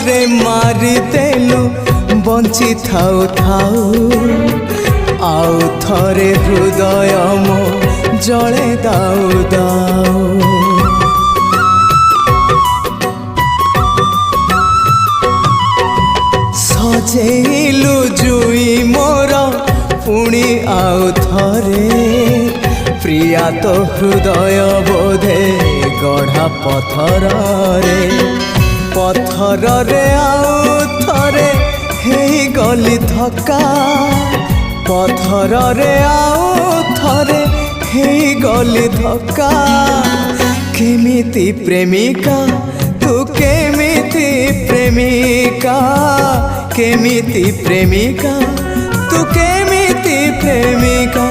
रे मारिदेलु बंची थाउ थाउ आउ थरे हृदय मो जले दाउ दाउ सजेलु जुई मोर पुणी आउ थरे प्रिया तो हृदय बोधे गढ़ा पथर रे आउ थरे हे गली धक्का पथर रे आउ थरे हे गली धक्का केमिति प्रेमिका तू केमिति प्रेमिका केमिति प्रेमिका तू केमिति प्रेमिका।